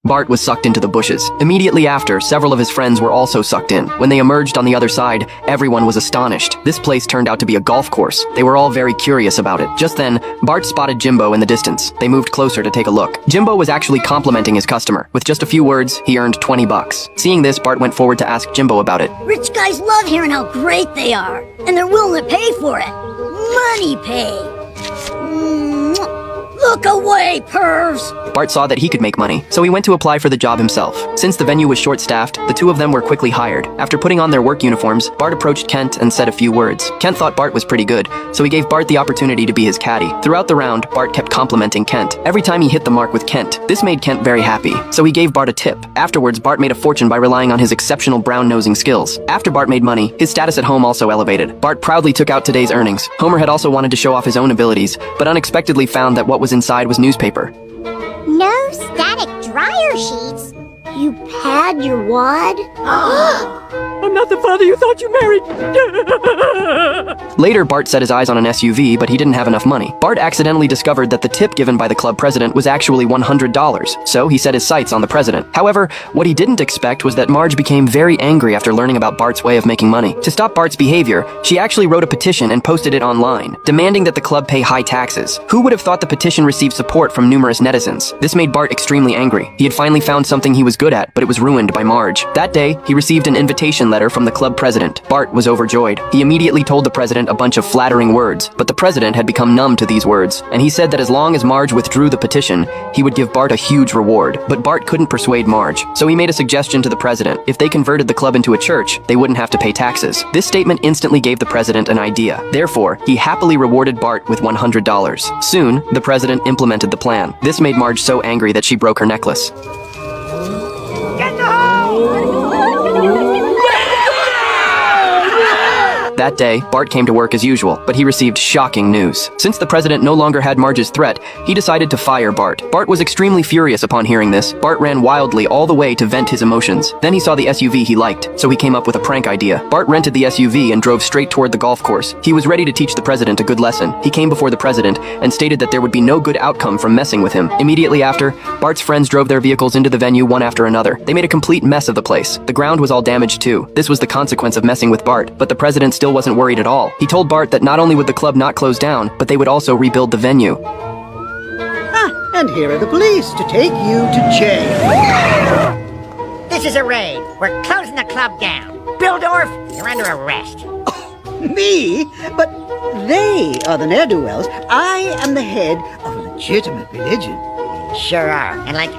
Bart was sucked into the bushes. Immediately after, several of his friends were also sucked in. When they emerged on the other side, everyone was astonished. This place turned out to be a golf course. They were all very curious about it. Just then, Bart spotted Jimbo in the distance. They moved closer to take a look. Jimbo was actually complimenting his customer. With just a few words, he earned 20 bucks. Seeing this, Bart went forward to ask Jimbo about it. Rich guys love hearing how great they are, and they're willing to pay for it. Money pay. Look away, pervs! Bart saw that he could make money, so he went to apply for the job himself. Since the venue was short-staffed, the two of them were quickly hired. After putting on their work uniforms, Bart approached Kent and said a few words. Kent thought Bart was pretty good, so he gave Bart the opportunity to be his caddy. Throughout the round, Bart kept complimenting Kent. Every time he hit the mark with Kent, this made Kent very happy, so he gave Bart a tip. Afterwards, Bart made a fortune by relying on his exceptional brown-nosing skills. After Bart made money, his status at home also elevated. Bart proudly took out today's earnings. Homer had also wanted to show off his own abilities, but unexpectedly found that what was inside was newspaper. No static dryer sheets. You pad your wad? I'm not the father you thought you married. Later, Bart set his eyes on an SUV, but he didn't have enough money. Bart accidentally discovered that the tip given by the club president was actually $100, so he set his sights on the president. However, what he didn't expect was that Marge became very angry after learning about Bart's way of making money. To stop Bart's behavior, she actually wrote a petition and posted it online, demanding that the club pay high taxes. Who would have thought the petition received support from numerous netizens? This made Bart extremely angry. He had finally found something he was good at, but it was ruined by Marge. That day, he received an invitation letter from the club president. Bart was overjoyed. He immediately told the president a bunch of flattering words, but the president had become numb to these words, and he said that as long as Marge withdrew the petition, he would give Bart a huge reward. But Bart couldn't persuade Marge, so he made a suggestion to the president. If they converted the club into a church, they wouldn't have to pay taxes. This statement instantly gave the president an idea. Therefore, he happily rewarded Bart with $100. Soon, the president implemented the plan. This made Marge so angry that she broke her necklace. That day, Bart came to work as usual, but he received shocking news. Since the president no longer had Marge's threat, he decided to fire Bart. Bart was extremely furious upon hearing this. Bart ran wildly all the way to vent his emotions. Then he saw the SUV he liked, so he came up with a prank idea. Bart rented the SUV and drove straight toward the golf course. He was ready to teach the president a good lesson. He came before the president and stated that there would be no good outcome from messing with him. Immediately after, Bart's friends drove their vehicles into the venue one after another. They made a complete mess of the place. The ground was all damaged too. This was the consequence of messing with Bart, but the president still wasn't worried at all. He told Bart that not only would the club not close down, but they would also rebuild the venue. And here are the police to take you to jail. This is a raid. We're closing the club down. Bildorf, you're under arrest. Me? But they are the ne'er-do-wells. I am the head of a legitimate religion. Sure are. And like